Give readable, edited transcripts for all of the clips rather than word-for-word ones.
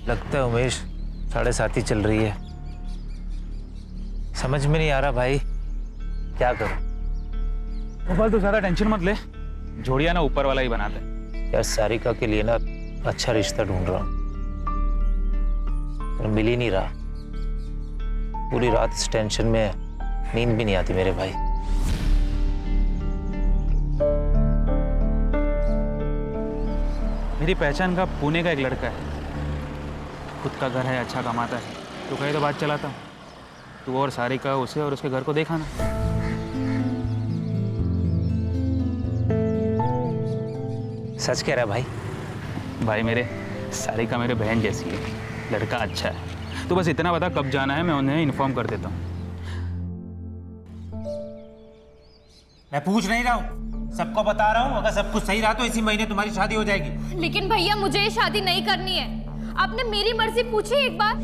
लगता है उमेश 7:30 ही चल रही है। समझ में नहीं आ रहा भाई, क्या करूं? गोपाल तू ज्यादा टेंशन मत ले, जोड़िया ना ऊपर वाला ही बनाते। यार सारिका के लिए ना अच्छा रिश्ता ढूंढ रहा हूं, पर मिल ही नहीं रहा। पूरी रात इस टेंशन में नींद भी नहीं आती मेरे भाई। मेरी पहचान का पुणे का एक लड़का है, खुद का घर है, अच्छा कमाता है। तो कहे तो बात चलाता हूँ, तू और सारिका उसे और उसके घर को देखा ना। सच कह रहा है भाई? भाई मेरे, सारिका मेरे बहन जैसी है, लड़का अच्छा है। तो बस इतना बता कब जाना है, मैं उन्हें इन्फॉर्म कर देता हूँ। मैं पूछ नहीं रहा हूँ, सबको बता रहा हूँ। अगर सब कुछ सही रहा तो इसी महीने तुम्हारी शादी हो जाएगी। लेकिन भैया मुझे ये शादी नहीं करनी है। आपने मेरी मर्जी पूछी एक बार?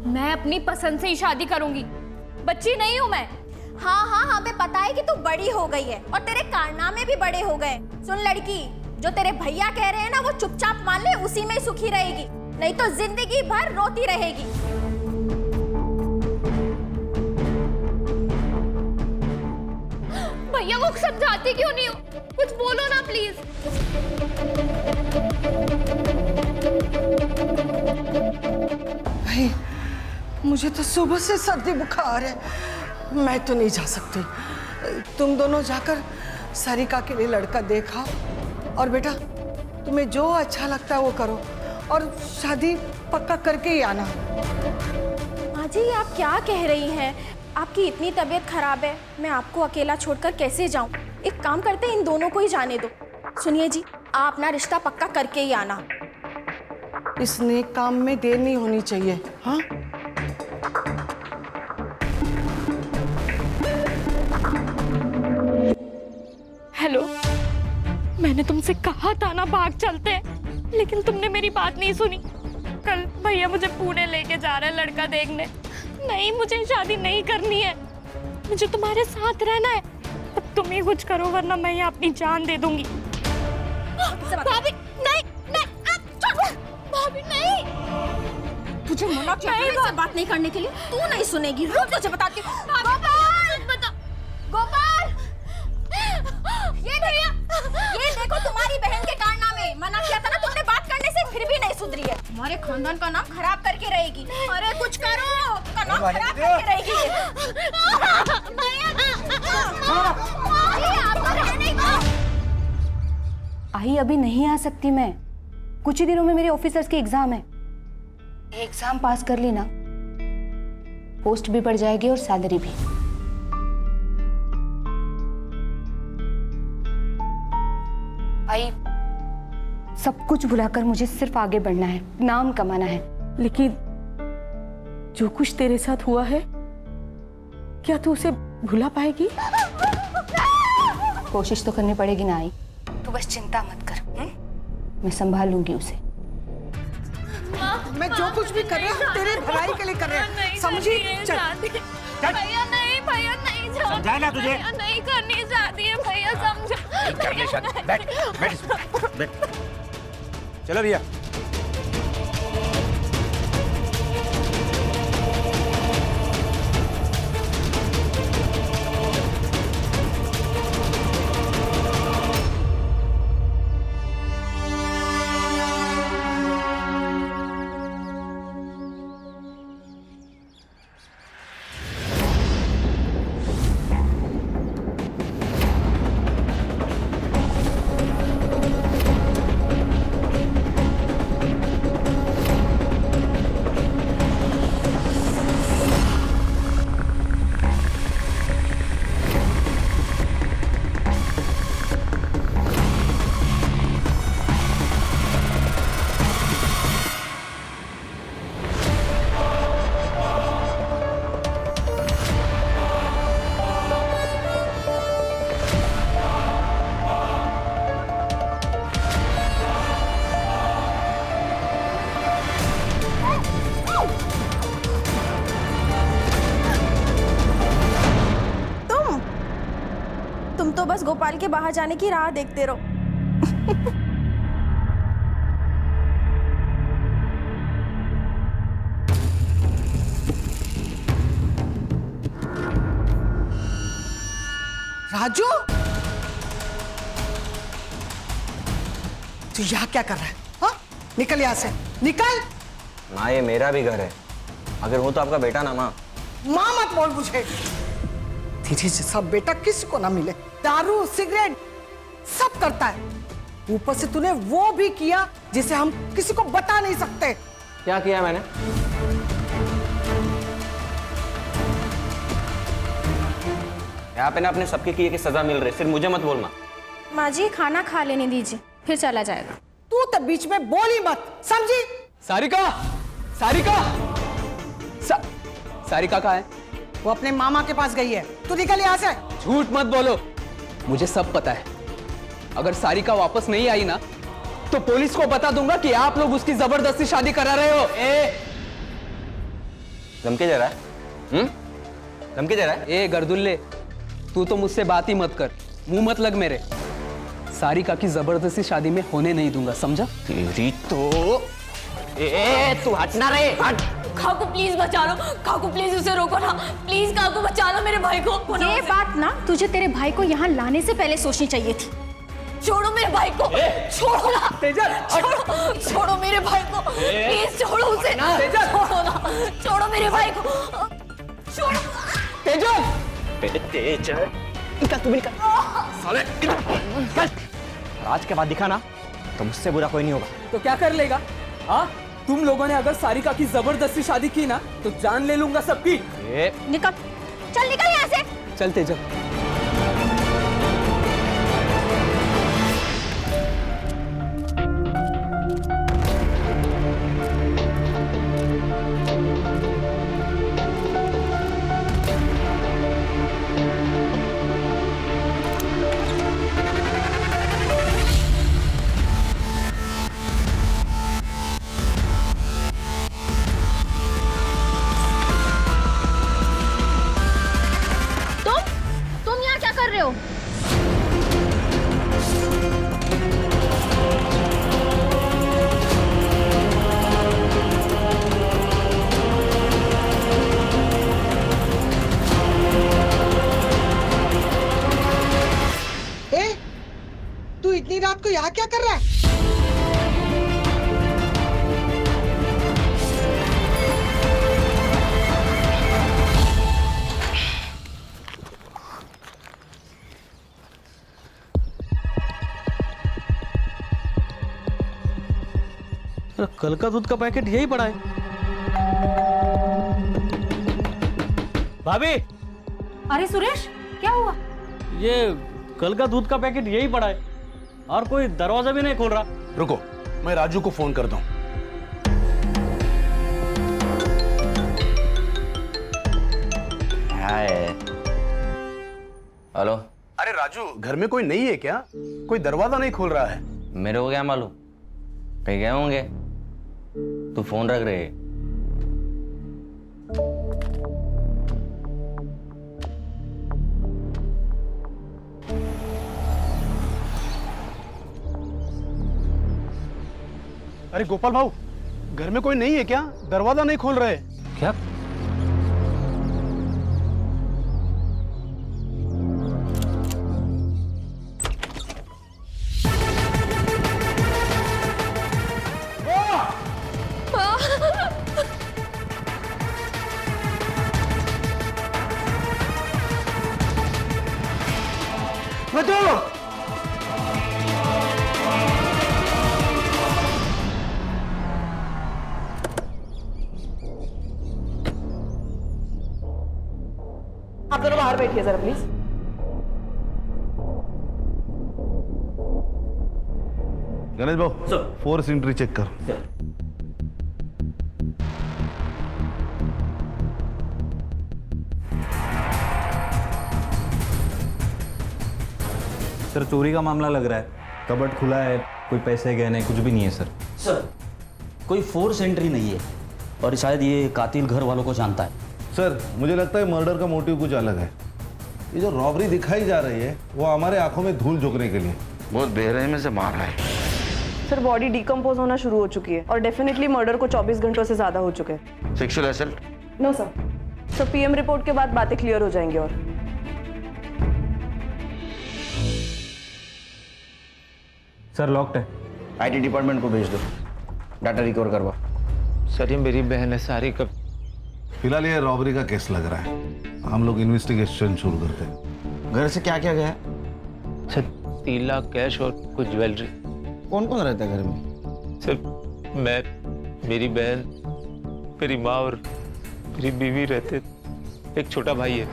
मैं अपनी पसंद से ही शादी करूंगी, बच्ची नहीं हूं मैं। हाँ हाँ हमें पता है कि तू बड़ी हो गई है और तेरे कारनामे भी बड़े हो गए। सुन लड़की, जो तेरे भैया कह रहे हैं ना वो चुपचाप मान ले, उसी में सुखी रहेगी, नहीं तो जिंदगी भर रोती रहेगी। भैया वो समझाती क्यों नहीं हो? कुछ बोलो ना प्लीज। भाई मुझे तो सुबह से सर्दी बुखार है, मैं तो नहीं जा सकती। तुम दोनों जाकर सारिका के लिए लड़का देखा, और बेटा तुम्हें जो अच्छा लगता है वो करो, और शादी पक्का करके ही आना। माँ जी ये आप क्या कह रही हैं? आपकी इतनी तबीयत खराब है, मैं आपको अकेला छोड़कर कैसे जाऊं? एक काम करते हैं, इन दोनों को ही जाने दो। सुनिए जी, आप अपना रिश्ता पक्का करके ही आना। इस नेक काम में देर नहीं होनी चाहिए। हाँ हेलो, मैंने तुमसे कहा था ना भाग चलते हैं, लेकिन तुमने मेरी बात नहीं सुनी। कल भैया मुझे पुणे लेके जा रहे हैं लड़का देखने। नहीं, मुझे शादी नहीं करनी है, मुझे तुम्हारे साथ रहना है। अब तुम ही कुछ करो वरना मैं यहाँ अपनी जान दे दूंगी। भाभी नहीं, भाभी नहीं। तुझे मना किया था इससे बात नहीं करने के लिए, तू नहीं सुनेगी। रुक, तुझे बताती हूँ। गोपाल, गोपाल, ये देखो तुम्हारी बहन के कारनामे। मना किया था ना तुमने बात करने से, फिर भी नहीं सुधरी है। तुम्हारे खानदान का नाम खराब करके रहेगी। अरे कुछ करो, का नाम खराब करके रहेगी। आई अभी नहीं आ सकती मैं, कुछ ही दिनों में मेरे ऑफिसर्स के एग्जाम है। एग्जाम पास कर ली ना, पोस्ट भी बढ़ जाएगी और सैलरी भी। आई सब कुछ भुलाकर मुझे सिर्फ आगे बढ़ना है, नाम कमाना है। लेकिन जो कुछ तेरे साथ हुआ है, क्या तू उसे भुला पाएगी? कोशिश तो करनी पड़ेगी ना आई, तू बस चिंता मत कर। मैं संभाल लूंगी उसे। मैं जो कुछ भी कर रहा हूँ तेरे भलाई के लिए कर रहा हूँ, समझी? भैया नहीं, भैया नहीं, समझाया ना तुझे? नहीं करनी चाहती है भैया, समझो। कर ले शादी। बैठ बैठ बैठ। चलो भैया। तुम तो बस गोपाल के बाहर जाने की राह देखते रहो। राजू, तू यहाँ क्या कर रहा है? हाँ? निकल यहाँ से, निकल। माँ ये मेरा भी घर है, अगर हूँ तो आपका बेटा ना माँ। माँ मत बोल मुझे। तेरे जैसा बेटा किसी को ना मिले। दारू सिगरेट सब करता है, ऊपर से तूने वो भी किया जिसे हम किसी को बता नहीं सकते। क्या किया मैंने? यहाँ पे ना अपने सबके किए की सजा मिल रही, सिर्फ मुझे मत बोल माँ। माँ जी खाना खा लेने दीजिए, फिर चला जाएगा। तू तो बीच में बोल ही मत, समझी? सारिका, सारिका, सारिका कहाँ है? वो अपने मामा के पास गई है, तू निकल यहाँ से। झूठ मत बोलो, मुझे सब पता है। अगर सारिका वापस नहीं आई ना तो पुलिस को बता दूंगा कि आप लोग उसकी जबरदस्ती शादी करा रहे हो। धमकी दे रहा है? धमकी दे रहा है? ए गर्दुल्ले, तू तो मुझसे बात ही मत कर, मुंह मत लग मेरे। सारिका की जबरदस्ती शादी में होने नहीं दूंगा, समझा? तेरी तो तू हटना रे, हट। काकू प्लीज बचा लो, काकू प्लीज उसे रोको ना, प्लीज काकू बचा लो मेरे भाई को। ये बात ना तुझे तेरे भाई को यहाँ लाने से पहले सोचनी चाहिए थी। छोड़ो मेरे भाई को, छोड़ो ना, छोड़ो, छोड़ो मेरे भाई को, प्लीज छोड़ो उसे, छोड़ो ना, छोड़ो मेरे भाई को, छोड़ो। तेजल, निकल तू भी निकल। साले, निकल। आज के बाद दिखा ना तो मुझसे बुरा कोई नहीं होगा। तो क्या कर लेगा? हाँ, तुम लोगों ने अगर सारिका की जबरदस्ती शादी की ना तो जान ले लूंगा सबकी। निकल, चल निकल यहाँ से। चल तेजल। तुम यहाँ क्या कर रहे हो? तू इतनी रात को यहाँ क्या कर रहा है? कल का दूध का पैकेट यही पड़ा है। भाभी, अरे सुरेश, क्या हुआ? ये कल का दूध का पैकेट यही पड़ा है और कोई दरवाजा भी नहीं खोल रहा। रुको, मैं राजू को फोन करता हूँ। हेलो। अरे राजू, घर में कोई नहीं है क्या? कोई दरवाजा नहीं खोल रहा है। मेरे को क्या मालूम, कहीं गए होंगे। तू फोन रख रहे। अरे गोपाल भाऊ, घर में कोई नहीं है क्या? दरवाजा नहीं खोल रहे। क्या? आप दोनों बाहर बैठिए जरा प्लीज। गणेश भाऊ, फोर्स एंट्री चेक कर। सर चोरी का मामला लग रहा है। कबर्ड खुला है, कोई पैसे गहने कुछ भी नहीं है सर। सर कोई फोर्स एंट्री नहीं है और शायद ये कातिल घर वालों को जानता है। सर मुझे लगता है मर्डर का मोटिव कुछ अलग है। ये जो रॉबरी दिखाई जा रही है वो हमारे आंखों में धूल झोंकने के लिए। बहुत बेरहमी से मार रहा है। सर बॉडी डिकम्पोज होना शुरू हो चुकी है और डेफिनेटली मर्डर को 24 घंटों से ज्यादा हो चुके हैं। Sexual assault? No sir. Sir PM report के बाद बातें क्लियर हो जाएंगी। और सर लॉक्ड है। आईटी डिपार्टमेंट को भेज दो, डाटा रिकवर करवा। सर ये मेरी बहन है सारिका। फिलहाल ये रॉबरी का केस लग रहा है, हम लोग इन्वेस्टिगेशन शुरू करते हैं। घर से क्या क्या गया? सर 3 लाख कैश और कुछ ज्वेलरी। कौन कौन रहता है घर में? सर मैं, मेरी बहन, मेरी माँ और मेरी बीवी रहते। एक छोटा भाई है,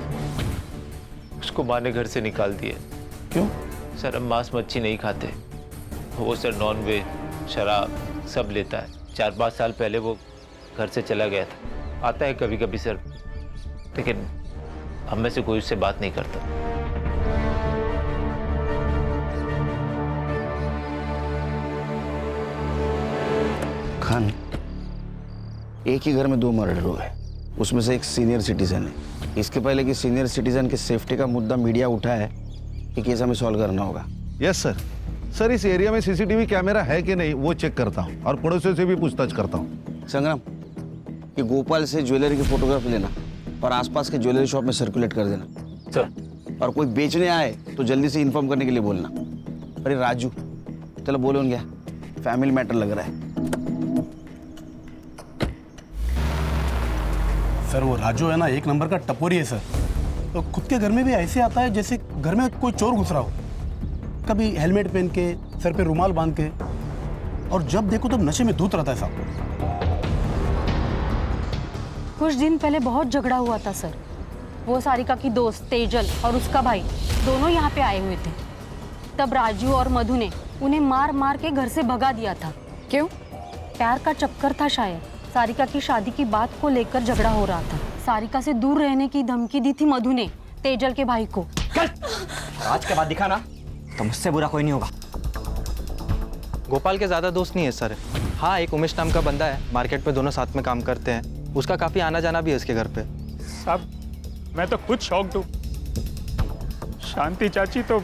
उसको माँ ने घर से निकाल दिया। क्यों? सर हम मांस मच्छी नहीं खाते। वो सर नॉन वेज शराब सब लेता है। 4-5 साल पहले वो घर से चला गया था। आता है कभी कभी सर, लेकिन हम में से कोई उससे बात नहीं करता। खान, एक ही घर में 2 मर्डर हुए, उसमें से एक सीनियर सिटीजन है। इसके पहले कि सीनियर सिटीजन की सेफ्टी का मुद्दा मीडिया उठा है, ये केस हमें सॉल्व करना होगा। Yes sir. सर इस एरिया में सीसीटीवी कैमरा है कि नहीं वो चेक करता हूँ और पड़ोसियों से भी पूछताछ करता हूँ। संग्राम, ये गोपाल से ज्वेलरी की फोटोग्राफ लेना और आसपास के ज्वेलरी शॉप में सर्कुलेट कर देना। सर। और कोई बेचने आए तो जल्दी से इन्फॉर्म करने के लिए बोलना। अरे राजू, चलो बोलो क्या, फैमिली मैटर लग रहा है। सर वो राजू है ना, एक नंबर का टपोरी है सर। तो खुद के घर में भी ऐसे आता है जैसे घर में कोई चोर घुस रहा हो। कभी हेलमेट पहन के, सर पे रुमाल बांध के, और जब देखो तब नशे में धूत रहता है साहब। कुछ दिन पहले बहुत झगड़ा हुआ था सर। वो सारिका की दोस्त तेजल और उसका भाई दोनों यहाँ पे आए हुए थे। तब राजू और मधु ने उन्हें मार मार के घर से भगा दिया था। क्यों? प्यार का चक्कर था शायद। सारिका की शादी की बात को लेकर झगड़ा हो रहा था। सारिका से दूर रहने की धमकी दी थी मधु ने तेजल के भाई को। आज के बाद दिखा ना तो मुझसे बुरा कोई नहीं होगा। गोपाल के ज़्यादा दोस्त नहीं है सर। हाँ, एक उमेश नाम का बंदा है, मार्केट में दोनों साथ में काम करते हैं। उसका काफ़ी आना जाना भी है इसके घर पे। साहब मैं तो खुद शॉक्ड हूँ। शांति चाची तो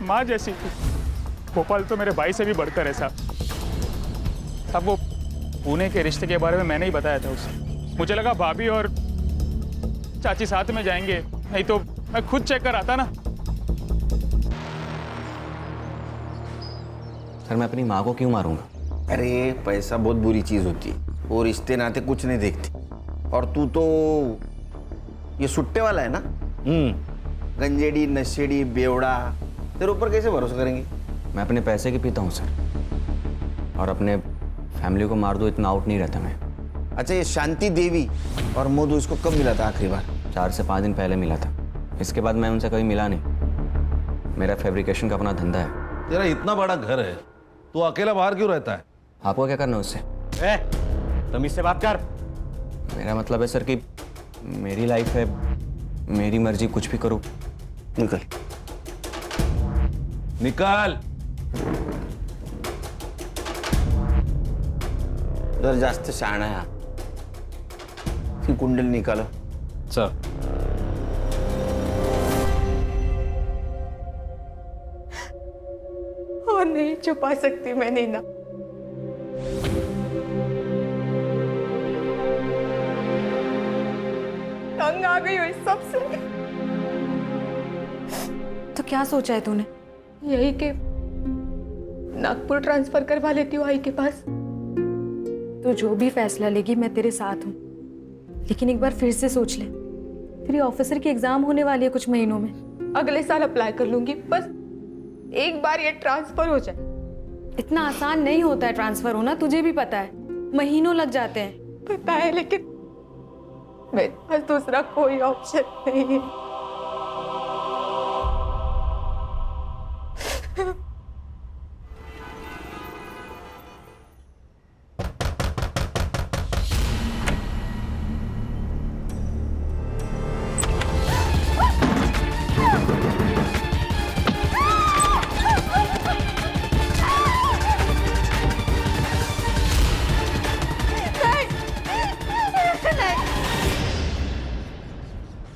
माँ जैसी थी। गोपाल तो मेरे भाई से भी बढ़कर है साहब। अब वो पुणे के रिश्ते के बारे में मैंने ही बताया था उसे। मुझे लगा भाभी और चाची साथ में जाएंगे, नहीं तो मैं खुद चेक कर आता ना। सर मैं अपनी माँ को क्यों मारूंगा? अरे पैसा बहुत बुरी चीज होती है, वो रिश्ते नाते कुछ नहीं देखती। और तू तो ये सुट्टे वाला है ना, गंजेड़ी नशेड़ी बेवड़ा, तेरे ऊपर कैसे भरोसा करेंगे? मैं अपने पैसे की पीता हूँ सर, और अपने फैमिली को मार दो इतना आउट नहीं रहता मैं। अच्छा, ये शांति देवी और मधु इसको कब मिला था आखिरी बार? 4 से 5 दिन पहले मिला था। इसके बाद मैं उनसे कभी मिला नहीं। मेरा फैब्रिकेशन का अपना धंधा है। तेरा इतना बड़ा घर है, तू अकेला बाहर क्यों रहता है? आपको क्या करना है उससे? तमीज से बात कर। मेरा मतलब है सर कि मेरी लाइफ है, मेरी मर्जी, कुछ भी करो। निकल निकाल। जर जास्त शहाणा है ती कुंडल निकालो सर। और नहीं छुपा सकती मैं नीना। तंग आ गई हो इस सबसे। तो क्या सोचा है तूने? यही के नागपुर ट्रांसफर करवा लेती हूँ आई के पास। तो जो भी फैसला लेगी मैं तेरे साथ हूँ, लेकिन एक बार फिर से सोच ले। तेरी ऑफिसर की एग्जाम होने वाली है कुछ महीनों में। अगले साल अप्लाई कर लूंगी, बस एक बार ये ट्रांसफर हो जाए। इतना आसान नहीं होता है ट्रांसफर होना, तुझे भी पता है। महीनों लग जाते हैं। पता है, लेकिन मेरे पास दूसरा कोई ऑप्शन नहीं है।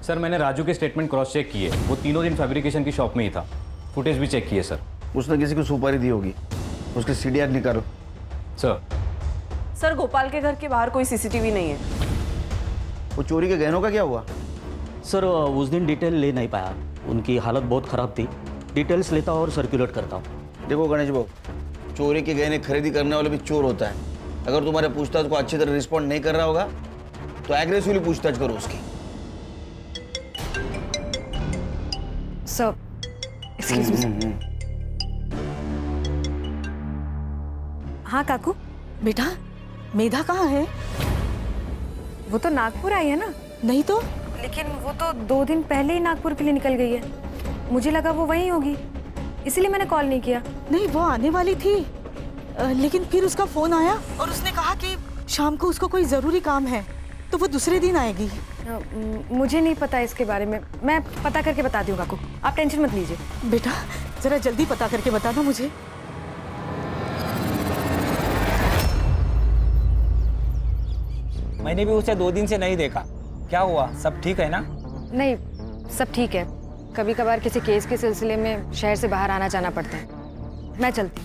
सर मैंने राजू के स्टेटमेंट क्रॉस चेक किए, वो तीनों दिन फैब्रिकेशन की शॉप में ही था। फुटेज भी चेक किए सर। उसने किसी को सुपारी दी होगी। उसकी सीढ़ियाँ निकालो। सर गोपाल के घर के बाहर कोई सीसीटीवी नहीं है। वो चोरी के गहनों का क्या हुआ? सर उस दिन डिटेल ले नहीं पाया, उनकी हालत बहुत ख़राब थी। डिटेल्स लेता और सर्कुलेट करता हूँ। देखो गणेश बाबू, चोरी के गहने खरीदी करने वाले भी चोर होता है। अगर तुम्हारे पूछताछ को अच्छी तरह रिस्पॉन्ड नहीं कर रहा होगा तो एग्रेसिवली पूछताछ करो उसकी। Sir excuse me. हाँ काकू। बेटा मेधा कहाँ है? वो तो नागपुर आई है ना। नहीं तो। लेकिन वो तो 2 दिन पहले ही नागपुर के लिए निकल गई है। मुझे लगा वो वहीं होगी, इसलिए मैंने कॉल नहीं किया। नहीं, वो आने वाली थी, लेकिन फिर उसका फोन आया और उसने कहा कि शाम को उसको कोई ज़रूरी काम है, तो वो दूसरे दिन आएगी। मुझे नहीं पता इसके बारे में, मैं पता करके बताती हूँ काकू, आप टेंशन मत लीजिए। बेटा जरा जल्दी पता करके बता दो मुझे। मैंने भी उसे 2 दिन से नहीं देखा, क्या हुआ? सब ठीक है ना? नहीं, सब ठीक है। कभी कभार किसी केस के सिलसिले में शहर से बाहर आना जाना पड़ता है। मैं चलती।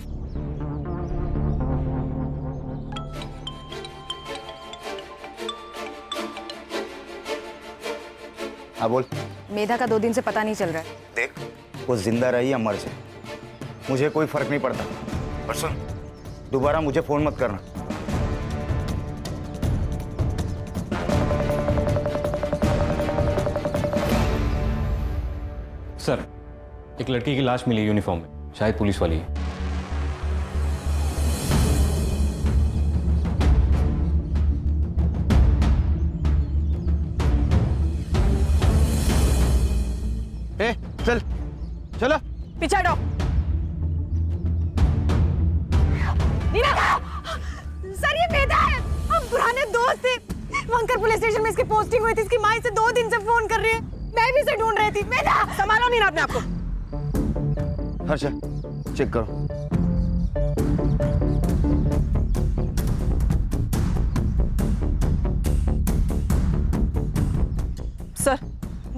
हाँ बोल। मेधा का 2 दिन से पता नहीं चल रहा है। देख, वो जिंदा रही या मर जाए मुझे कोई फर्क नहीं पड़ता, और सुन, दोबारा मुझे फोन मत करना। सर, एक लड़की की लाश मिली यूनिफॉर्म में, शायद पुलिस वाली है। चल चलो पीछे हटो। सर ये मेधा है, हम पुराने दोस्त थे। वंकर पुलिस स्टेशन में इसकी पोस्टिंग हुई थी। इसकी माँ इसे 2 दिन से फोन कर रही है। मैं भी इसे ढूंढ रही थी। मेधा संभालो नहीं ना अपने आप को। हर्षा चेक करो। सर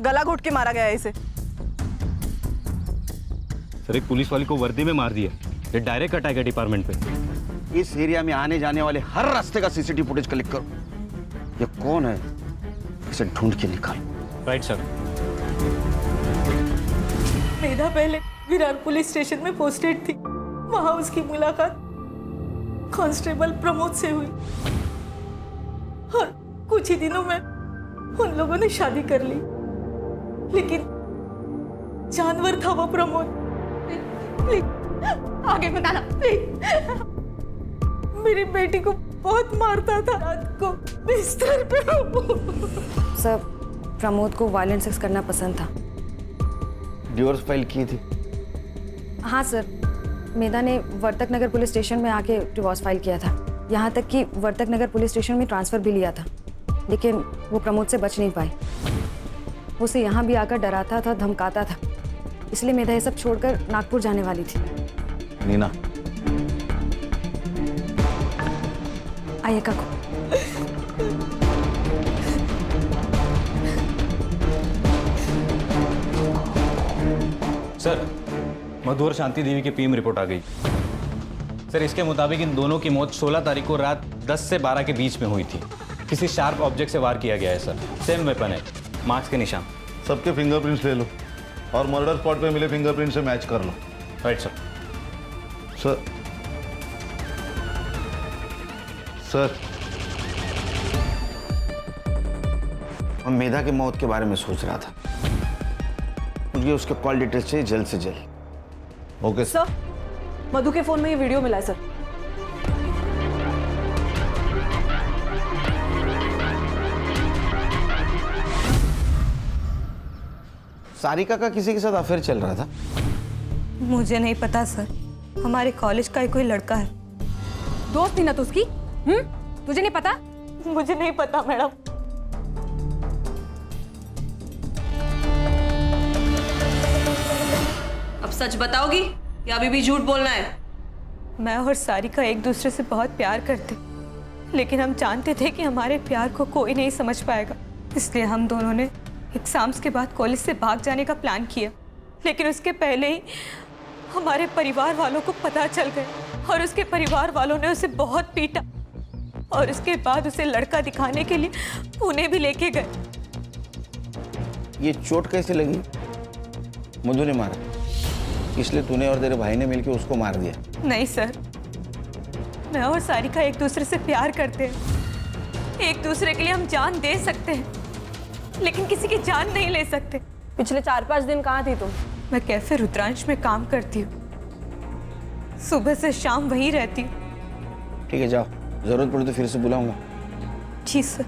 गला घोट के मारा गया है इसे। सर, एक पुलिस वाली को वर्दी में मार दिया। ये डायरेक्ट अटैक है डिपार्टमेंट पे। इस एरिया में आने जाने वाले हर रास्ते का सीसीटीवी फुटेज कलेक्ट करो। ये कौन है इसे ढूंढ के निकालो। Right sir. मेधा पहले विरार पुलिस स्टेशन में पोस्टेड थी। वहां उसकी मुलाकात कांस्टेबल प्रमोद से हुई और कुछ ही दिनों में उन लोगों ने शादी कर ली। लेकिन जानवर था वो प्रमोद। प्लीज आगे बताना प्लीज। मेरी बेटी को बहुत मारता था, रात को बिस्तर पे। सर प्रमोद को वायलेंट सेक्स करना पसंद था। डिवोर्स फाइल की थी? हाँ सर, मेधा ने वर्तक नगर पुलिस स्टेशन में आके डिवोर्स फाइल किया था। यहाँ तक कि वर्तक नगर पुलिस स्टेशन में ट्रांसफ़र भी लिया था, लेकिन वो प्रमोद से बच नहीं पाई। वो उसे यहाँ भी आकर डराता था, धमकाता था। इसलिए मेधा ये सब छोड़कर नागपुर जाने वाली थी। नीना आइए काकू। सर, मधु और शांति देवी की पीएम रिपोर्ट आ गई। सर, इसके मुताबिक इन दोनों की मौत 16 तारीख को रात 10 से 12 के बीच में हुई थी। किसी शार्प ऑब्जेक्ट से वार किया गया है सर। सेम वेपन है, मार्क्स के निशान। सबके फिंगरप्रिंट्स ले लो और मर्डर स्पॉट पे मिले फिंगरप्रिंट से मैच कर लो। Right sir. सर सर मैं मेधा की मौत के बारे में सोच रहा था। मुझे उसके कॉल डिटेल्स चाहिए जल्द से जल्द। ओके सर, मधु के फोन में ये वीडियो मिला है सर। सारिका का किसी के साथ अफेयर चल रहा था? मुझे नहीं पता सर, हमारे कॉलेज का ही कोई लड़का है। दोस्त थी ना तू उसकी? तुझे नहीं पता? मुझे नहीं पता मैडम। अब सच बताओगी या अभी भी झूठ बोलना है? मैं और सारिका एक दूसरे से बहुत प्यार करते, लेकिन हम जानते थे कि हमारे प्यार को कोई नहीं समझ पाएगा। इसलिए हम दोनों ने एग्जाम्स के बाद कॉलेज से भाग जाने का प्लान किया। लेकिन उसके पहले ही हमारे परिवार वालों को पता चल गया और उसके परिवार वालों ने उसे बहुत पीटा और उसके बाद उसे लड़का दिखाने के लिए पुणे भी लेके गए। ये चोट कैसे लगी? मधु ने मारा, इसलिए तूने और तेरे भाई ने मिलकर उसको मार दिया? नहीं सर, मैं और सारिका एक दूसरे से प्यार करते हैं। एक दूसरे के लिए हम जान दे सकते हैं, लेकिन किसी की जान नहीं ले सकते। पिछले 4-5 दिन कहाँ थी तुम? मैं कैफे रुद्रांश में काम करती हूँ, सुबह से शाम वहीं रहती हूँ। ठीक है, जाओ, जरूरत पड़ी तो फिर से बुलाऊंगा। जी सर।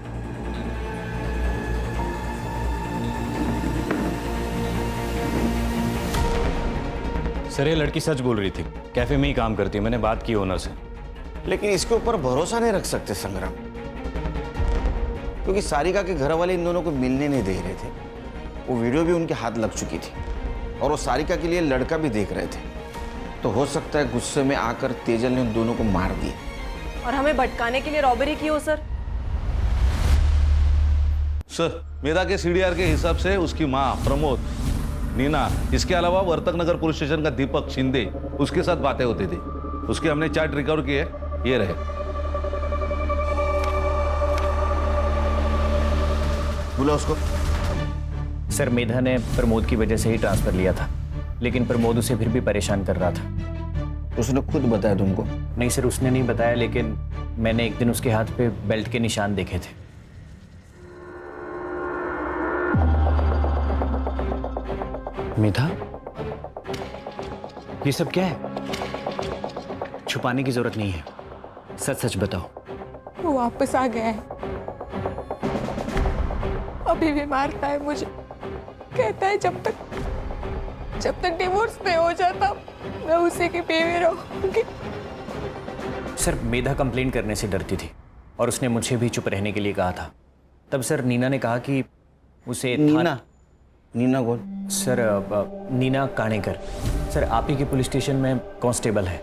सर ये लड़की सच बोल रही थी, कैफे में ही काम करती है, मैंने बात की ओनर से। लेकिन इसके ऊपर भरोसा नहीं रख सकते संग्राम, क्योंकि सारिका के घर वाले इन दोनों को मिलने नहीं दे रहे थे। वो वीडियो भी उनके हाथ लग चुकी थी और वो सारिका के लिए लड़का भी देख रहे थे। तो हो सकता है गुस्से में आकर तेजल ने उन दोनों को मार दिया और हमें भटकाने के लिए रॉबरी की हो सर। सर, मेधा के सीडीआर के हिसाब से उसकी माँ प्रमोद, नीना, इसके अलावा वर्तक नगर पुलिस स्टेशन का दीपक शिंदे, उसके साथ बातें होती थी। उसके हमने चार्ट रिकवर किए, ये रहे। बोला उसको। सर मेधा ने प्रमोद की वजह से ही ट्रांसफर लिया था, लेकिन प्रमोद उसे फिर भी परेशान कर रहा था। उसने खुद बताया तुमको? नहीं सर, उसने नहीं बताया, लेकिन मैंने एक दिन उसके हाथ पे बेल्ट के निशान देखे थे। मेधा, ये सब क्या है? छुपाने की जरूरत नहीं है, सच सच बताओ। वो वापस आ गया है, अभी भी मारता है मुझे। कहता है जब तक डिवोर्स नहीं हो जाता मैं उसी की बीवी रहूंगी। सर मेधा कंप्लेन करने से डरती थी और उसने मुझे भी चुप रहने के लिए कहा था। तब सर नीना ने कहा कि उसे नीना कौन? सर नीना काणेकर, सर आप ही के पुलिस स्टेशन में कांस्टेबल है।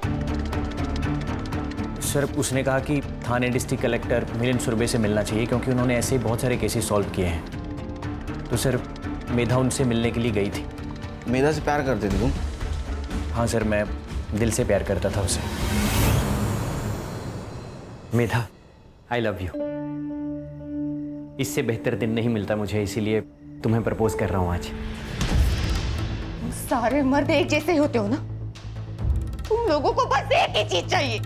सर उसने कहा कि थाने डिस्ट्रिक्ट कलेक्टर मिलिंद सुरभे से मिलना चाहिए, क्योंकि उन्होंने ऐसे ही बहुत सारे केसेस सॉल्व किए हैं। तो सर मेधा उनसे मिलने के लिए गई थी। मेधा से प्यार करते थे तुम? हाँ सर, मैं दिल से प्यार करता था उसे। मेधा, आई लव यू। इससे बेहतर दिन नहीं मिलता मुझे, इसीलिए तुम्हें प्रपोज कर रहा हूँ आज। सारे मर्द एक जैसे होते हो ना, तुम लोगों को बस एक ही चीज चाहिए।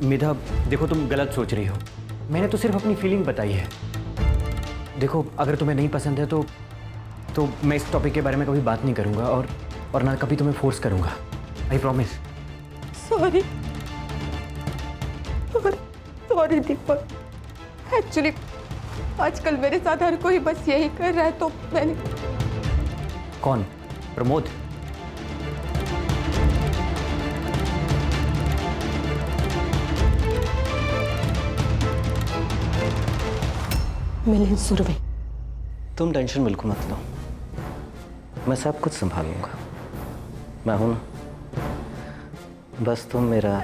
मेधा देखो, तुम गलत सोच रही हो। मैंने तो सिर्फ अपनी फीलिंग बताई है। देखो अगर तुम्हें नहीं पसंद है तो मैं इस टॉपिक के बारे में कभी बात नहीं करूंगा और ना कभी तुम्हें फोर्स करूंगा। I promise. Sorry Deepak, actually आजकल मेरे साथ हर कोई बस यही कर रहा है, तो मैंने। कौन? प्रमोद? मिलिंद सुरभि। तुम टेंशन बिल्कुल मत लो, मैं सब कुछ संभालूंगा। मैं हूं ना, बस तुम मेरा।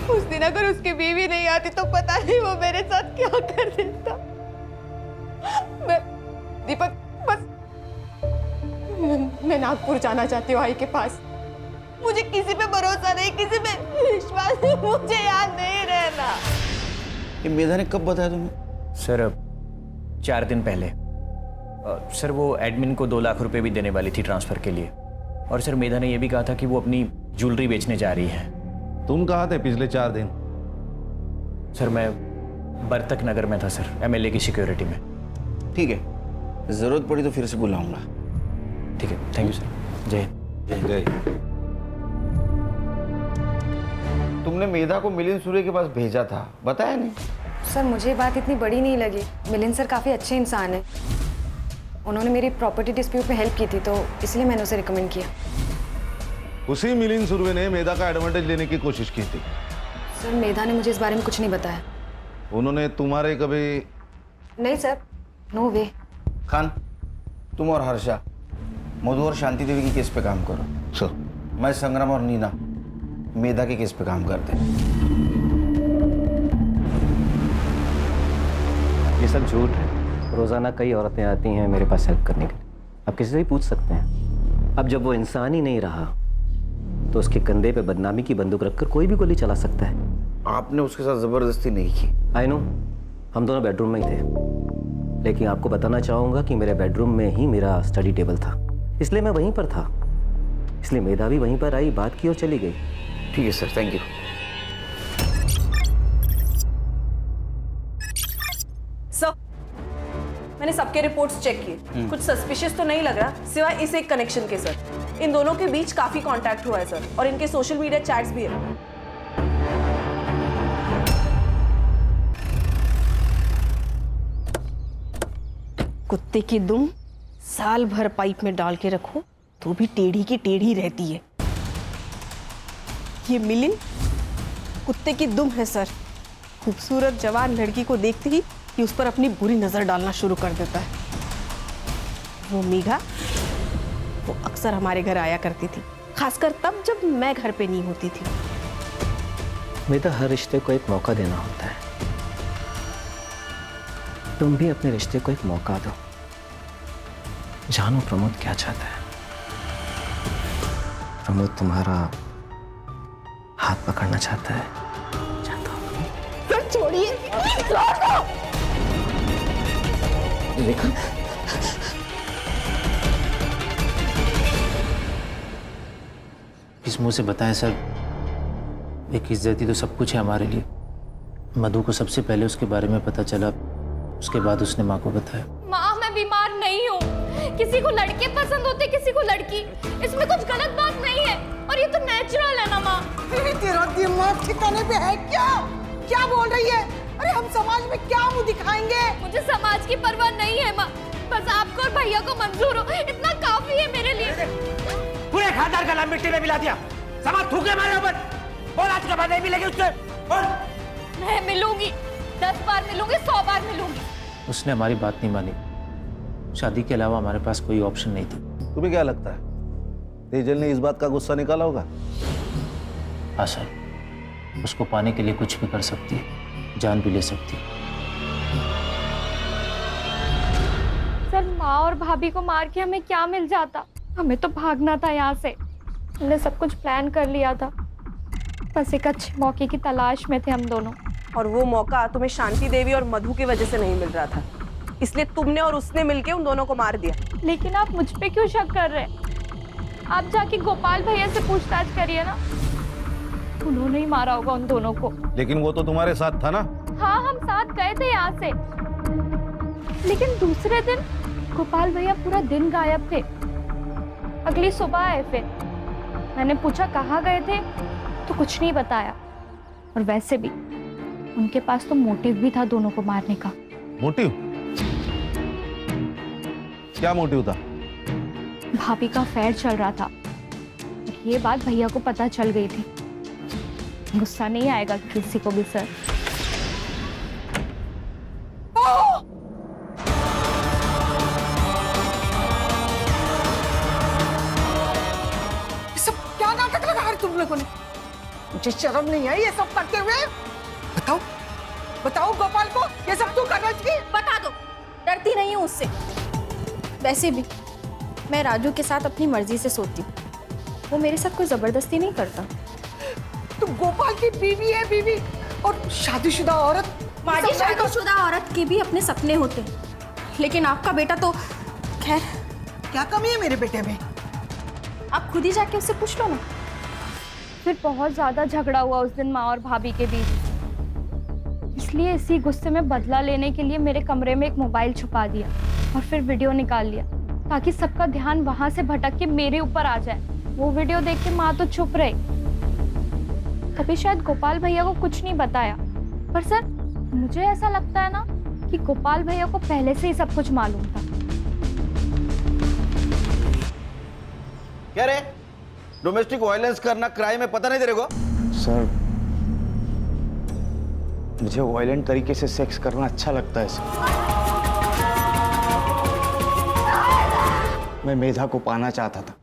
उस दिन अगर उसकी बीवी नहीं आती तो पता नहीं वो मेरे साथ क्या कर देता। मैं दीपक बस मैं नागपुर जाना चाहती हूँ आई के पास। मुझे किसी पे भरोसा नहीं, किसी पे विश्वास नहीं, मुझे यहाँ नहीं रहना। ये मेधा ने कब बताया तुम्हें? सर 4 दिन पहले। सर वो एडमिन को 2 लाख रुपए भी देने वाली थी ट्रांसफर के लिए, और सर मेधा ने यह भी कहा था कि वो अपनी ज्वेलरी बेचने जा रही है। तुम कहाँ थे पिछले 4 दिन? सर मैं वर्तक नगर में था सर, एमएलए की सिक्योरिटी में। ठीक है, जरूरत पड़ी तो फिर से बुलाऊंगा। ठीक है, थैंक यू सर। जय जय। तुमने मेधा को मिलिंद सूर्य के पास भेजा था, बताया नहीं? सर मुझे बात इतनी बड़ी नहीं लगी। मिलिंद सर काफ़ी अच्छे इंसान हैं। उन्होंने मेरी प्रॉपर्टी डिस्प्यूट में हेल्प की थी, तो इसलिए मैंने उसे रिकमेंड किया। उसी मिलिंद सुरवे ने मेधा का एडवांटेज लेने की कोशिश की थी। सर मेधा ने मुझे इस बारे में कुछ नहीं बताया। उन्होंने तुम्हारे कभी? नहीं सर, नो वे। खान, तुम और हर्षा मधु और शांति देवी की केस पे काम करो। सर। मैं संग्राम और नीना मेधा के केस पे काम करते हैं। ये सब झूठ है। रोजाना कई औरतें आती हैं मेरे पास हेल्प करने के लिए, आप किसी से भी पूछ सकते हैं। अब जब वो इंसान ही नहीं रहा तो उसके कंधे पे बदनामी की बंदूक रखकर कोई भी गोली चला सकता है। आपने उसके साथ जबरदस्ती नहीं की। आई नो, हम दोनों बेडरूम में ही थे, लेकिन आपको बताना चाहूंगा कि मेरे बेडरूम में ही मेरा स्टडी टेबल था, इसलिए मैं वहीं पर था। इसलिए मेधा भी वहीं पर आई, बात की और चली गई। ठीक है सर, थैंक यू। सर, मैंने सबके रिपोर्ट्स चेक किए, कुछ सस्पिशियस तो नहीं लग रहा सिवाय इस एक कनेक्शन के। सर, इन दोनों के बीच काफी कांटेक्ट हुआ है सर, और इनके सोशल मीडिया चैट्स भी है। कुत्ते की दुम साल भर पाइप में डाल के रखो तो भी टेढ़ी की टेढ़ी रहती है। ये मिलिन कुत्ते की दुम है सर। खूबसूरत जवान लड़की को देखते ही ये उस पर अपनी बुरी नजर डालना शुरू कर देता है। वो मेघा, वो अक्सर हमारे घर आया करती थी, खासकर तब जब मैं घर पे नहीं होती थी। मेधा, हर रिश्ते को एक मौका देना होता है। तुम भी अपने रिश्ते को एक मौका दो। जानो प्रमोद क्या चाहता है। प्रमोद तुम्हारा हाथ पकड़ना चाहता है। सर छोड़िए, देखो किस मुंह से बताएं सर, एक इज्जत ही तो सब कुछ है हमारे लिए। मधु को सबसे पहले उसके बारे में पता चला, उसके बाद उसने माँ को बताया। माँ, मैं बीमार नहीं हूँ। किसी को लड़के पसंद होते, किसी को लड़की। इसमें कुछ गलत बात नहीं है, और ये तो नेचुरल है ना माँ। तेरा दिमाग ठिकाने पे है क्या? क्या बोल रही है? अरे हम समाज में क्या मुंह दिखाएंगे? मुझे समाज की परवाह नहीं है माँ, बस आपको और भैया को मंजूर हो, इतना काफी है मेरे लिए। पूरे खानदान का नाम मिट्टी में मिला दिया। समाज थूके मारे ऊपर। बोल आज के बाद नहीं मिलेगी उससे। बोल। मैं मिलूंगी, 10 बार मिलूंगी, 100 बार मिलूंगी। उसने हमारी बात नहीं मानी। शादी के अलावा हमारे पास कोई ऑप्शन नहीं था। तुम्हें क्या लगता है तेजल ने इस बात का गुस्सा निकाला होगा? हाँ सर, उसको पाने के लिए कुछ भी कर सकती है, जान भी ले सकती है। सर, माँ और भाभी को मार के हमें क्या मिल जाता? हमें तो भागना था यहाँ से। हमने सब कुछ प्लान कर लिया था, बस एक अच्छे मौके की तलाश में थे हम दोनों। और वो मौका तुम्हें शांति देवी और मधु की वजह से नहीं मिल रहा था, इसलिए तुमने और उसने मिलके उन दोनों को मार दिया। लेकिन आप मुझ पे क्यों शक कर रहे हैं? आप जाके गोपाल भैया से पूछताछ करिए ना, उन्होंने ही मारा होगा उन दोनों को। लेकिन वो तो तुम्हारे साथ था ना? हाँ, हम साथ गए थे यहाँ से, लेकिन दूसरे दिन गोपाल भैया पूरा दिन गायब थे। अगली सुबह आए फिर। मैंने पूछा कहाँ गए थे, तो कुछ नहीं बताया। और वैसे भी उनके पास तो मोटिव भी था दोनों को मारने का। मोटिव? क्या मोटिव था? भाभी का अफेयर चल रहा था, ये बात भैया को पता चल गई थी। गुस्सा नहीं आएगा किसी को भी सर। ये सब क्या नाटक लगा है तुम लोगों ने? मुझे शर्म नहीं आई ये सब करते हुए? बताओ बताओ गोपाल को ये सब तू करना चाहिए? बता दो, डरती नहीं हूँ उससे। वैसे भी मैं राजू के साथ अपनी मर्जी से सोती हूँ, वो मेरे साथ कोई जबरदस्ती नहीं करता। तुम गोपाल की बीवी है, बीवी और शादीशुदा औरत। माजी, शादीशुदा औरत के भी अपने सपने होते हैं, लेकिन आपका बेटा तो खैर। क्या कमी है मेरे बेटे में? आप खुद ही जाके उससे पूछ लो ना। फिर बहुत ज्यादा झगड़ा हुआ उस दिन माँ और भाभी के बीच, इसलिए इसी गुस्से में बदला लेने के लिए मेरे कमरे में एक मोबाइल छुपा दिया और फिर वीडियो निकाल लिया, ताकि सबका ध्यान वहां से भटक के मेरे ऊपर आ जाए। वो वीडियो देख के माँ तो चुप रही, तभी शायद गोपाल भैया को कुछ नहीं बताया। पर सर, मुझे ऐसा लगता है ना कि गोपाल भैया को पहले से ही सब कुछ मालूम था। क्या रे, डोमेस्टिक वायलेंस करना क्राइम है, पता नहीं तेरे को? सर, मुझे वायलेंट तरीके से सेक्स करना अच्छा लगता है सर। मैं मेधा को पाना चाहता था,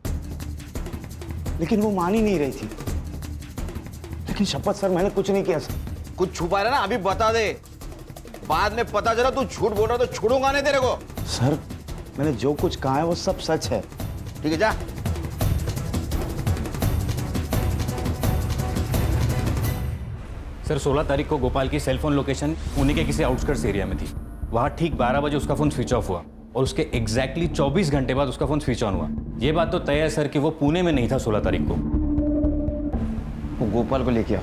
लेकिन वो मान ही नहीं रही थी। लेकिन शपथ सर, मैंने कुछ नहीं किया सर। कुछ छुपा रहा ना, अभी बता दे, बाद में पता चला तू झूठ बोल रहा तो छोड़ूंगा नहीं तेरे को। सर, मैंने जो कुछ कहा है वो सब सच है। ठीक है, जा सर 16 तारीख को गोपाल की सेलफोन लोकेशन पुणे के किसी आउटस्कर्ट्स एरिया में थी। वहाँ ठीक 12 बजे उसका फ़ोन स्विच ऑफ हुआ और उसके एग्जैक्टली 24 घंटे बाद उसका फ़ोन स्विच ऑन हुआ। ये बात तो तय है सर कि वो पुणे में नहीं था 16 तारीख को। वो गोपाल को लेके आओ।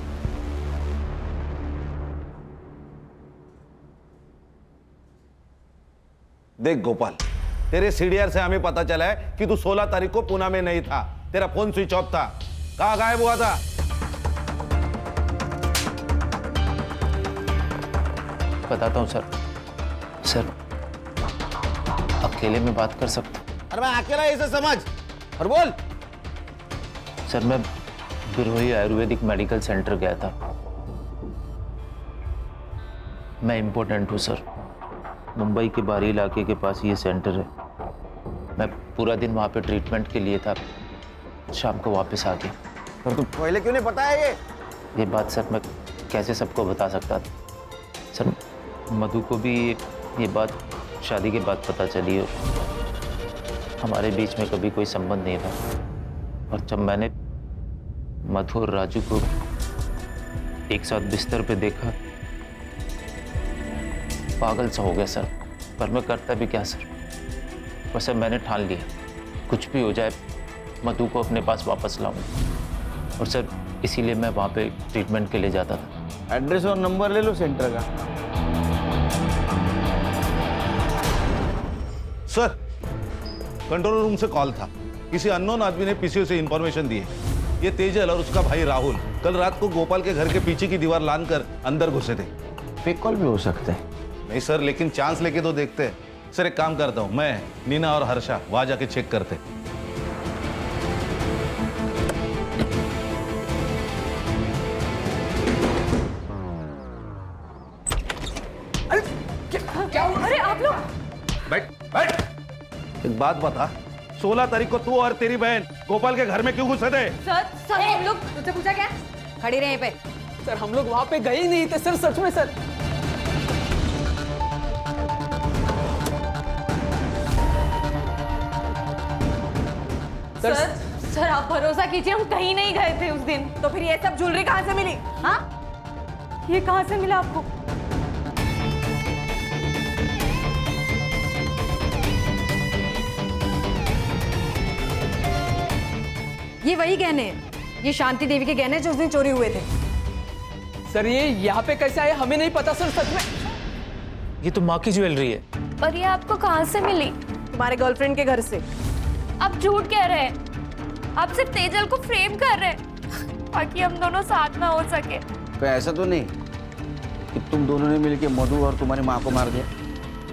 देख गोपाल, तेरे सीडीआर से हमें पता चला है कि तू 16 तारीख को पुणे में नहीं था, तेरा फोन स्विच ऑफ था। कहाँ गायब हुआ था? बताता हूँ सर। सर अकेले में बात कर सकता हूँ? अरे मैं अकेला इसे समझ और बोल। सर मैं बिरोही आयुर्वेदिक मेडिकल सेंटर गया था। मैं इम्पोर्टेंट हूँ सर। मुंबई के बाहरी इलाके के पास ये सेंटर है। मैं पूरा दिन वहाँ पे ट्रीटमेंट के लिए था, शाम को वापस आ गया। पर तू पहले क्यों नहीं बताया ये बात सर मैं कैसे सबको बता सकता था? सर मधु को भी ये बात शादी के बाद पता चली और हमारे बीच में कभी कोई संबंध नहीं था। और जब मैंने मधु और राजू को एक साथ बिस्तर पे देखा, पागल सा हो गया सर। पर मैं करता भी क्या सर? बस अब मैंने ठान लिया, कुछ भी हो जाए मधु को अपने पास वापस लाऊंगा। और सर इसीलिए मैं वहाँ पे ट्रीटमेंट के लिए जाता था। एड्रेस और नंबर ले लो सेंटर का। सर कंट्रोल रूम से कॉल था। किसी अननोन आदमी ने पीसीओ से इंफॉर्मेशन दी है। ये तेजल और उसका भाई राहुल कल रात को गोपाल के घर के पीछे की दीवार लांघकर अंदर घुसे थे। फेक कॉल भी हो सकता है। नहीं सर, लेकिन चांस लेके तो देखते हैं। सर एक काम करता हूँ, मैं नीना और हर्षा वहां जाके चेक करते। क्या हुआ? अरे आप लोग बैठ बैठ। एक बात बता, 16 तारीख को तू और तेरी बहन गोपाल के घर में क्यों घुसे थे? सर हम लोग तुझसे पूछा क्या? खड़ी रहे पे। सर हम लोग वहां पे गए ही नहीं थे सर, सच में सर। सर आप भरोसा कीजिए, हम कहीं नहीं गए थे उस दिन। तो फिर ये सब ज्वेलरी कहाँ से मिली? हाँ, ये कहाँ से मिला आपको? ये वही गहने हैं, ये शांति देवी के गहने जो उस दिन चोरी हुए थे। सर ये यहाँ पे कैसे आए हमें नहीं पता सर, सच में। ये तो माँ की ज्वेलरी है। पर ये आपको कहाँ से मिली? तुम्हारे गर्लफ्रेंड के घर से। आप झूठ कह रहे हैं। आप सिर्फ तेजल को फ्रेम कर रहे हैं ताकि हम दोनों साथ में हो सके। तो ऐसा तो नहीं कि तुम दोनों ने मिलकर मधु और तुम्हारी माँ को मार दिया?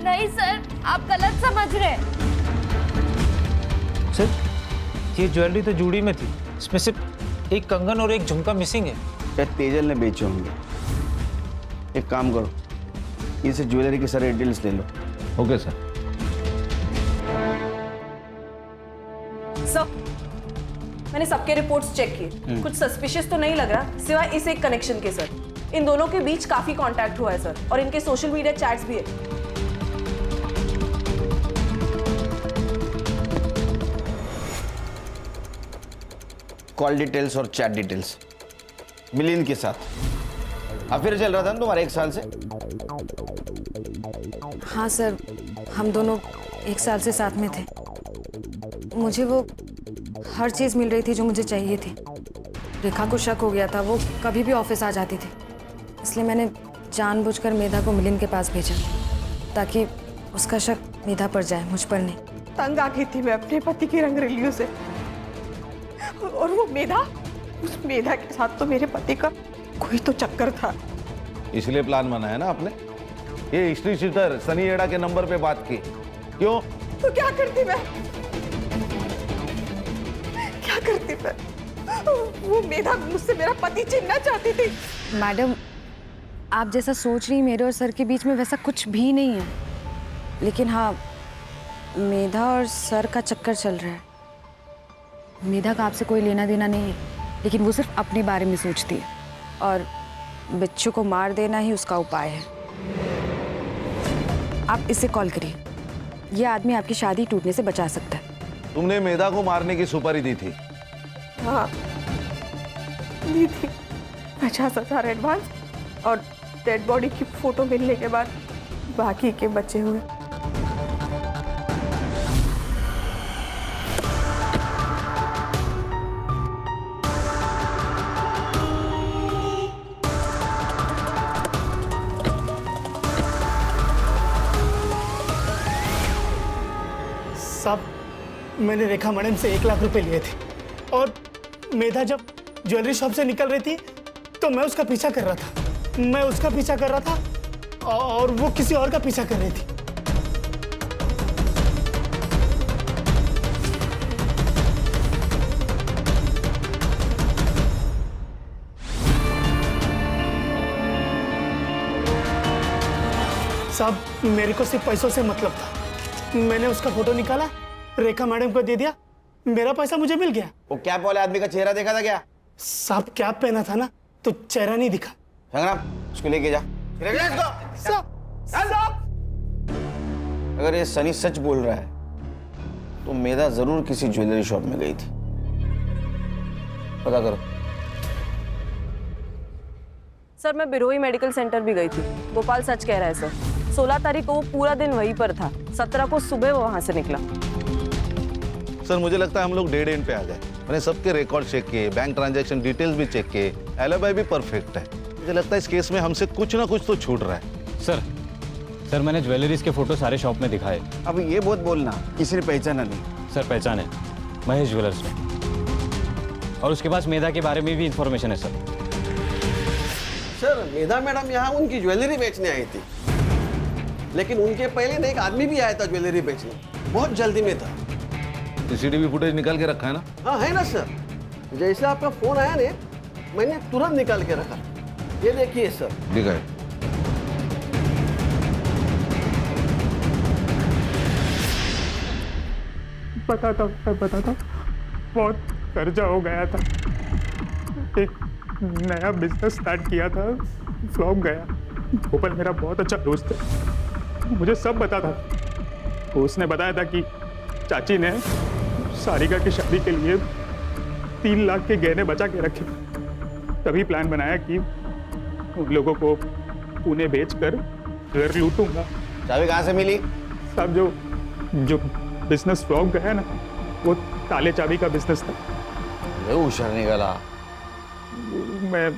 नहीं सर, आप गलत समझ रहे हैं। सर ये ज्वेलरी तो जूड़ी में थी, इसमें सिर्फ एक कंगन और एक झुमका मिसिंग है। शायद तेजल ने बेचे होंगे। एक काम करो, इसे ज्वेलरी के सारे डिटेल्स ले लो। Okay sir. सर मैंने सबके रिपोर्ट्स चेक किए, कुछ सस्पिशियस तो नहीं लग रहा सिवाय इस एक कनेक्शन के। सर इन दोनों के बीच काफी कांटेक्ट हुआ है सर, और इनके सोशल मीडिया चैट्स भी है। कॉल डिटेल्स और चैट डिटेल्स मिलिंद के साथ अफेयर चल रहा था ना तुम्हारा 1 साल से? हाँ सर, हम दोनों 1 साल से साथ में थे। मुझे वो हर चीज़ मिल रही थी जो मुझे चाहिए थी। रेखा को शक हो गया था, वो कभी भी ऑफिस आ जाती थी, इसलिए मैंने जानबूझकर मेधा को मिलिंद के पास भेजा ताकि उसका शक मेधा पर जाए, मुझ पर नहीं। तंग आ गई थी मैं अपने पति की रंगरेलियों से, और वो मेधा, उस मेधा के साथ तो मेरे पति का कोई तो चक्कर था। इसलिए प्लान बनाया ना आपने। ये हिस्ट्री शीटर सनी एडा के नंबर पे बात की। क्यों? तो क्या करती मैं, क्या करती मैं? वो मेधा मुझसे मेरा पति छीनना चाहती थी। मैडम आप जैसा सोच रही, मेरे और सर के बीच में वैसा कुछ भी नहीं है। लेकिन हाँ, मेधा और सर का चक्कर चल रहा है। मेधा का आपसे कोई लेना देना नहीं है, लेकिन वो सिर्फ अपने बारे में सोचती है, और बिच्छू को मार देना ही उसका उपाय है। आप इसे कॉल करिए, यह आदमी आपकी शादी टूटने से बचा सकता है। तुमने मेधा को मारने की सुपारी दी थी? हाँ दी थी, 50,000 एडवांस और डेड बॉडी की फोटो मिलने के बाद बाकी के बचे हुए। साहब, मैंने रेखा मैडम से 1 लाख रुपए लिए थे और मेधा जब ज्वेलरी शॉप से निकल रही थी तो मैं उसका पीछा कर रहा था। मैं उसका पीछा कर रहा था और वो किसी और का पीछा कर रही थी। साहब, मेरे को सिर्फ पैसों से मतलब था। मैंने उसका फोटो निकाला, रेखा मैडम को दे दिया, मेरा पैसा मुझे मिल गया। वो कैप वाले आदमी का चेहरा देखा था क्या? साहब, कैप पहना था ना, तो चेहरा नहीं दिखा। संग्राम, उसको लेके जा। लेके जा इसको। अगर ये सनी सच बोल रहा है तो मेधा जरूर किसी ज्वेलरी शॉप में गई थी। पता करो। सर, मैं बिरोही मेडिकल सेंटर भी गई थी। गोपाल सच कह रहा है सर। 16 तारीख को वो पूरा दिन वहीं पर था। 17 को सुबह वो वहां से निकला। सर मुझे लगता है हम लोग डेड एंड पे आ गए। मैंने सबके रिकॉर्ड चेक किए, बैंक ट्रांजैक्शन डिटेल्स भी चेक किए, एलिबाई भी परफेक्ट है। मुझे लगता है इस केस में हमसे कुछ ना कुछ तो छूट रहा है। सर मैंने ज्वेलरीज के फोटो सारे शॉप में दिखाए। अब ये बहुत बोलना, किसी ने पहचाना नहीं। सर पहचाने, महेश ज्वेलर्स ने। और उसके पास मेधा के बारे में भी इंफॉर्मेशन है सर। सर, मेधा मैडम यहाँ उनकी ज्वेलरी बेचने आई थी, लेकिन उनके पहले ना एक आदमी भी आया था ज्वेलरी बेचने, बहुत जल्दी में था। सीसीटीवी फुटेज निकाल के रखा है ना? हाँ है ना सर। जैसे आपका फोन आया ने, मैंने तुरंत निकाल के रखा। ये देखिए सर। दिखाए। बताता हूँ, बहुत कर्जा हो गया था। एक नया बिजनेस स्टार्ट किया था, फ्लॉप गया। गोपाल मेरा बहुत अच्छा दोस्त है, मुझे सब बता था। उसने बताया था कि चाची ने सारिका की शादी के लिए 3 लाख के गहने बचा के रखे। तभी प्लान बनाया कि उन लोगों को पुणे बेचकर घर लूटूंगा। चाबी कहाँ से मिली? सब जो बिजनेस फ्लॉप गया ना, वो ताले चाबी का बिजनेस था। होशियार निकला। मैं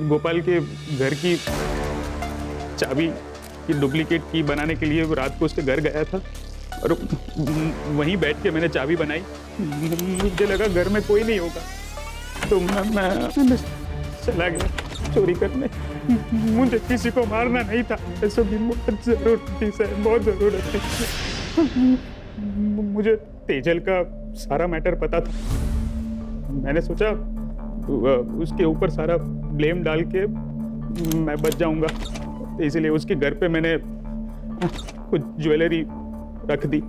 गोपाल के घर की चाबी की डुप्लीकेट की बनाने के लिए रात को उसके घर गया था और वहीं बैठ के मैंने चाबी बनाई। मुझे लगा घर में कोई नहीं होगा, तो मैं चला गया चोरी करने। मुझे किसी को मारना नहीं था, ऐसा भी बहुत जरूरत थी सर, बहुत जरूरत थी। मुझे तेजल का सारा मैटर पता था। मैंने सोचा उसके ऊपर सारा ब्लेम डाल के मैं बच जाऊंगा, इसलिए उसके घर पे मैंने कुछ ज्वेलरी रख दी।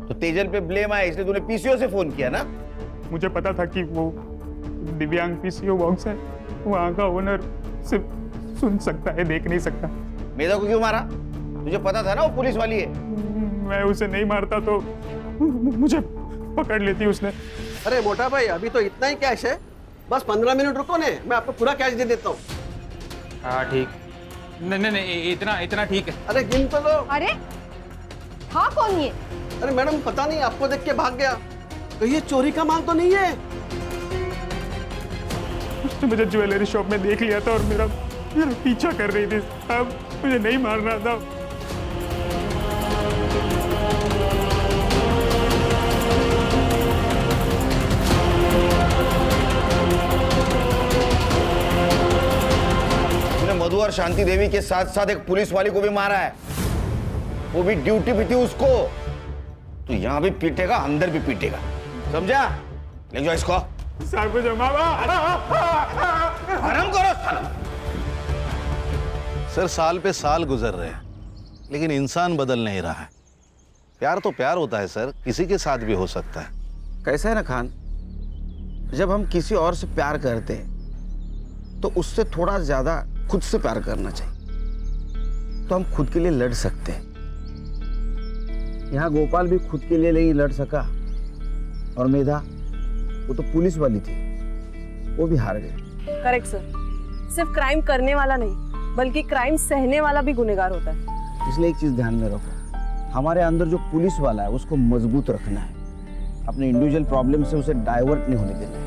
तो तेजल पे ब्लेम आया, इसलिए तूने पीसीओ से फोन किया ना? मुझे पता था कि वो दिव्यांग पीसीओ बॉक्स है, वहाँ का ओनर सिर्फ सुन सकता है, देख नहीं सकता। मेधा को क्यों मारा? तुझे पता था ना वो पुलिस वाली है। मैं उसे नहीं मारता तो मुझे पकड़ लेती उसने। अरे मोटा भाई, अभी तो इतना ही कैश है, बस 15 मिनट रुको ने, मैं आपको पूरा कैश दे देता हूँ। हाँ ठीक। नहीं, इतना ठीक है। अरे गिन तो लो। अरे हाँ, कौन ये? अरे मैडम, पता नहीं, आपको देख के भाग गया। तो ये चोरी का माल तो नहीं है? उसने मुझे ज्वेलरी शॉप में देख लिया था और मेरा पीछा कर रही थी। अब मुझे नहीं मारना था। मधु और शांति देवी के साथ साथ एक पुलिस वाली को भी मारा है, वो भी ड्यूटी पे थी उसको। तो यहां भी पीटेगा, अंदर भी पीटेगा, समझा? ले जाओ इसको। आराम करो। सर साल पे साल गुजर रहे हैं, लेकिन इंसान बदल नहीं रहा है। प्यार तो प्यार होता है सर, किसी के साथ भी हो सकता है। कैसा है ना खान, जब हम किसी और से प्यार करते हैं तो उससे थोड़ा ज्यादा खुद से प्यार करना चाहिए, तो हम खुद के लिए लड़ सकते हैं। यहाँ गोपाल भी खुद के लिए नहीं लड़ सका, और मेधा, वो तो पुलिस वाली थी, वो भी हार गई। Correct sir. सिर्फ क्राइम करने वाला नहीं बल्कि क्राइम सहने वाला भी गुनहगार होता है। इसलिए एक चीज ध्यान में रखो, हमारे अंदर जो पुलिस वाला है उसको मजबूत रखना है, अपने इंडिविजुअल प्रॉब्लम से उसे डाइवर्ट नहीं होने देना है।